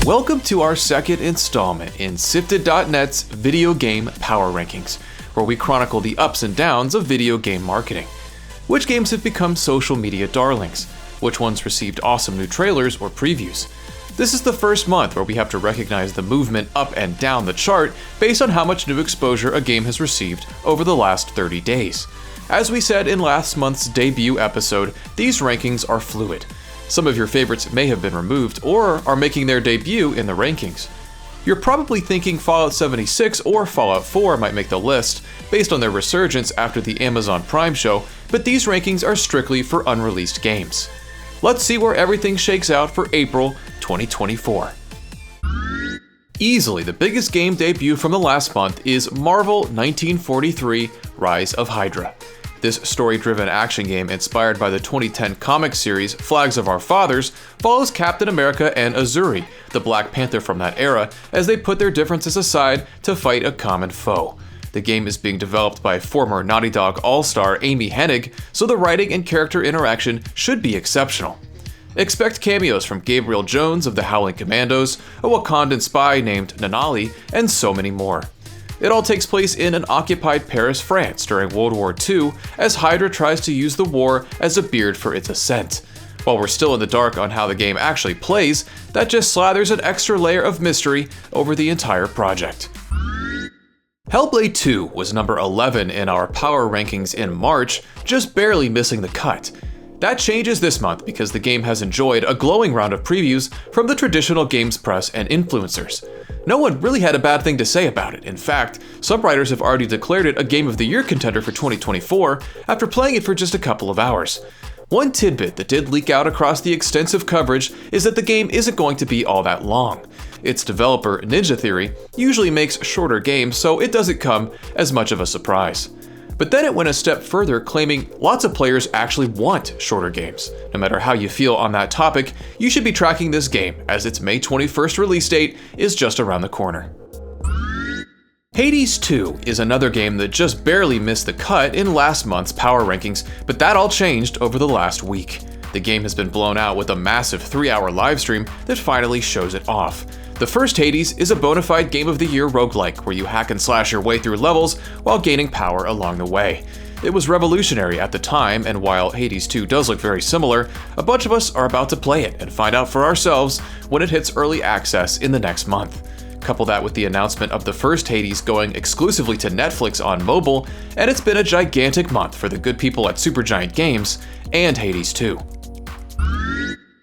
Welcome to our second installment in SIFTD.net's Video Game Power Rankings, where we chronicle the ups and downs of video game marketing. Which games have become social media darlings? Which ones received awesome new trailers or previews? This is the first month where we have to recognize the movement up and down the chart based on how much new exposure a game has received over the last 30 days. As we said in last month's debut episode, these rankings are fluid. Some of your favorites may have been removed or are making their debut in the rankings. You're probably thinking Fallout 76 or Fallout 4 might make the list based on their resurgence after the Amazon Prime show, but these rankings are strictly for unreleased games. Let's see where everything shakes out for April 2024. Easily the biggest game debut from the last month is Marvel 1943: Rise of Hydra. This story-driven action game inspired by the 2010 comic series Flags of Our Fathers follows Captain America and Azuri, the Black Panther from that era, as they put their differences aside to fight a common foe. The game is being developed by former Naughty Dog all-star Amy Hennig, so the writing and character interaction should be exceptional. Expect cameos from Gabriel Jones of the Howling Commandos, a Wakandan spy named Nanali, and so many more. It all takes place in an occupied Paris, France during World War II, as Hydra tries to use the war as a beard for its ascent. While we're still in the dark on how the game actually plays, that just slathers an extra layer of mystery over the entire project. Hellblade II was number 11 in our power rankings in March, just barely missing the cut. That changes this month because the game has enjoyed a glowing round of previews from the traditional games press and influencers. No one really had a bad thing to say about it. In fact, some writers have already declared it a Game of the Year contender for 2024 after playing it for just a couple of hours. One tidbit that did leak out across the extensive coverage is that the game isn't going to be all that long. Its developer, Ninja Theory, usually makes shorter games, so it doesn't come as much of a surprise. But then it went a step further, claiming lots of players actually want shorter games. No matter how you feel on that topic, you should be tracking this game, as its May 21st release date is just around the corner. Hades II is another game that just barely missed the cut in last month's power rankings, but that all changed over the last week. The game has been blown out with a massive 3-hour livestream that finally shows it off. The first Hades is a bona fide Game of the Year roguelike where you hack and slash your way through levels while gaining power along the way. It was revolutionary at the time, and while Hades 2 does look very similar, a bunch of us are about to play it and find out for ourselves when it hits early access in the next month. Couple that with the announcement of the first Hades going exclusively to Netflix on mobile, and it's been a gigantic month for the good people at Supergiant Games and Hades 2.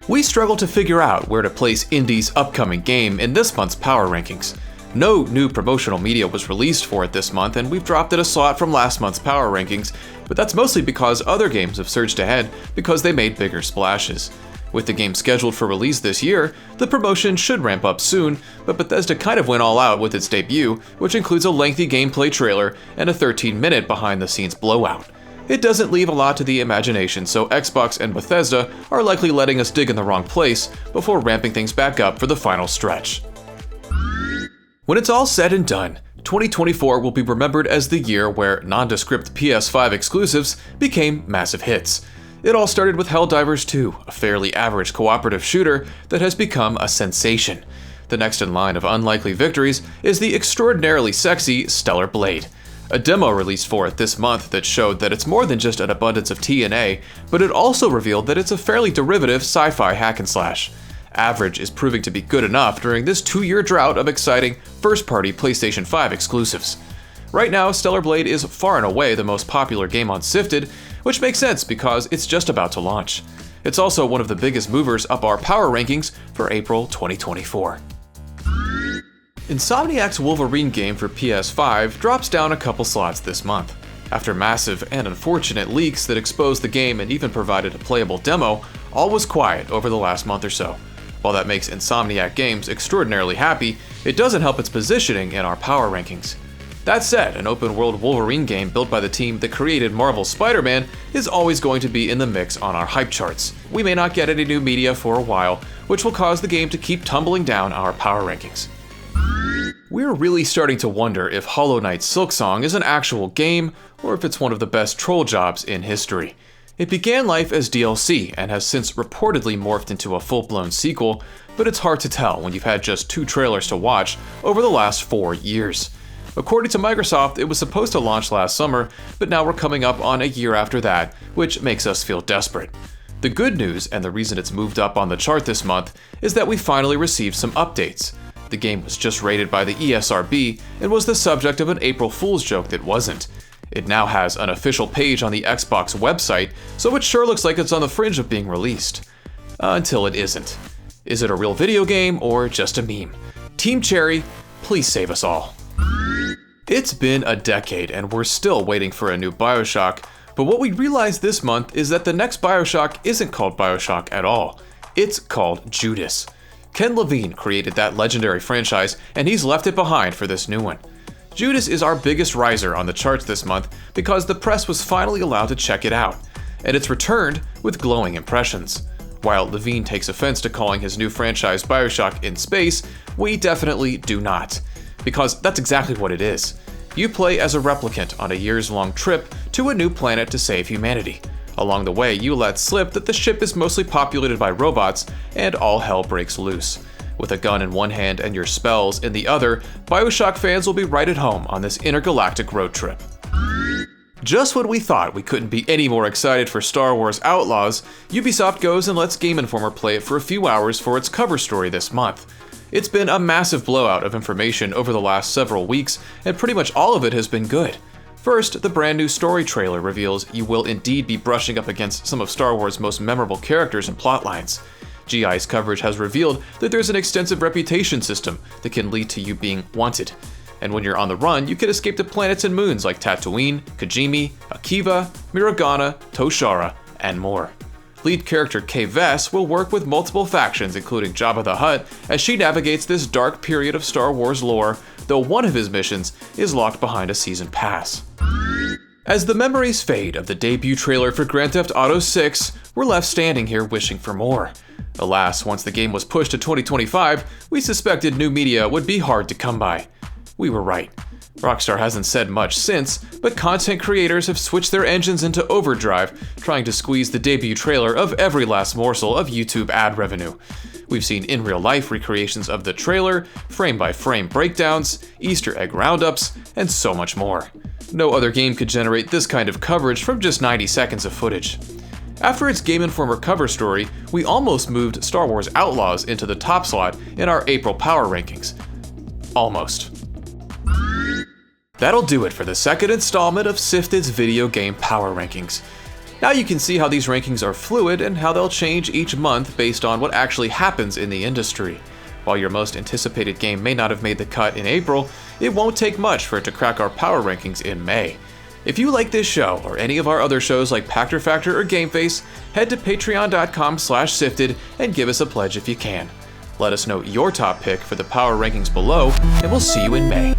We struggle to figure out where to place Indie's upcoming game in this month's power rankings. No new promotional media was released for it this month, and we've dropped it a slot from last month's power rankings, but that's mostly because other games have surged ahead because they made bigger splashes. With the game scheduled for release this year, the promotion should ramp up soon, but Bethesda kind of went all out with its debut, which includes a lengthy gameplay trailer and a 13-minute behind-the-scenes blowout. It doesn't leave a lot to the imagination, so Xbox and Bethesda are likely letting us dig in the wrong place before ramping things back up for the final stretch. When it's all said and done, 2024 will be remembered as the year where nondescript PS5 exclusives became massive hits. It all started with Helldivers 2, a fairly average cooperative shooter that has become a sensation. The next in line of unlikely victories is the extraordinarily sexy Stellar Blade. A demo released for it this month that showed that it's more than just an abundance of TNA, but it also revealed that it's a fairly derivative sci-fi hack and slash. Average is proving to be good enough during this 2-year drought of exciting first-party PlayStation 5 exclusives. Right now, Stellar Blade is far and away the most popular game on SIFTD, which makes sense because it's just about to launch. It's also one of the biggest movers up our power rankings for April 2024. Insomniac's Wolverine game for PS5 drops down a couple slots this month. After massive and unfortunate leaks that exposed the game and even provided a playable demo, all was quiet over the last month or so. While that makes Insomniac Games extraordinarily happy, it doesn't help its positioning in our power rankings. That said, an open-world Wolverine game built by the team that created Marvel's Spider-Man is always going to be in the mix on our hype charts. We may not get any new media for a while, which will cause the game to keep tumbling down our power rankings. We're really starting to wonder if Hollow Knight Silksong is an actual game, or if it's one of the best troll jobs in history. It began life as DLC and has since reportedly morphed into a full-blown sequel, but it's hard to tell when you've had just 2 trailers to watch over the last 4 years. According to Microsoft, it was supposed to launch last summer, but now we're coming up on a year after that, which makes us feel desperate. The good news, and the reason it's moved up on the chart this month, is that we finally received some updates. The game was just rated by the ESRB and was the subject of an April Fool's joke that wasn't. It now has an official page on the Xbox website, so it sure looks like it's on the fringe of being released. Until it isn't. Is it a real video game or just a meme? Team Cherry, please save us all. It's been a decade and we're still waiting for a new BioShock, but what we realized this month is that the next BioShock isn't called BioShock at all. It's called Judas. Ken Levine created that legendary franchise, and he's left it behind for this new one. Judas is our biggest riser on the charts this month because the press was finally allowed to check it out, and it's returned with glowing impressions. While Levine takes offense to calling his new franchise BioShock in space, we definitely do not. Because that's exactly what it is. You play as a replicant on a years-long trip to a new planet to save humanity. Along the way, you let slip that the ship is mostly populated by robots, and all hell breaks loose. With a gun in one hand and your spells in the other, BioShock fans will be right at home on this intergalactic road trip. Just when we thought we couldn't be any more excited for Star Wars Outlaws, Ubisoft goes and lets Game Informer play it for a few hours for its cover story this month. It's been a massive blowout of information over the last several weeks, and pretty much all of it has been good. First, the brand new story trailer reveals you will indeed be brushing up against some of Star Wars' most memorable characters and plotlines. GI's coverage has revealed that there's an extensive reputation system that can lead to you being wanted. And when you're on the run, you can escape to planets and moons like Tatooine, Kijimi, Akiva, Miragana, Toshara, and more. Lead character Kay Vess will work with multiple factions including Jabba the Hutt as she navigates this dark period of Star Wars lore, though one of his missions is locked behind a season pass. As the memories fade of the debut trailer for Grand Theft Auto 6, we're left standing here wishing for more. Alas, once the game was pushed to 2025, we suspected new media would be hard to come by. We were right. Rockstar hasn't said much since, but content creators have switched their engines into overdrive, trying to squeeze the debut trailer of every last morsel of YouTube ad revenue. We've seen in real life recreations of the trailer, frame-by-frame breakdowns, Easter egg roundups, and so much more. No other game could generate this kind of coverage from just 90 seconds of footage. After its Game Informer cover story, we almost moved Star Wars Outlaws into the top slot in our April power rankings. Almost. That'll do it for the second installment of SIFTD's video game power rankings. Now you can see how these rankings are fluid and how they'll change each month based on what actually happens in the industry. While your most anticipated game may not have made the cut in April, it won't take much for it to crack our power rankings in May. If you like this show or any of our other shows like Pactor Factor or GameFace, head to patreon.com/sifted and give us a pledge if you can. Let us know your top pick for the power rankings below, and we'll see you in May.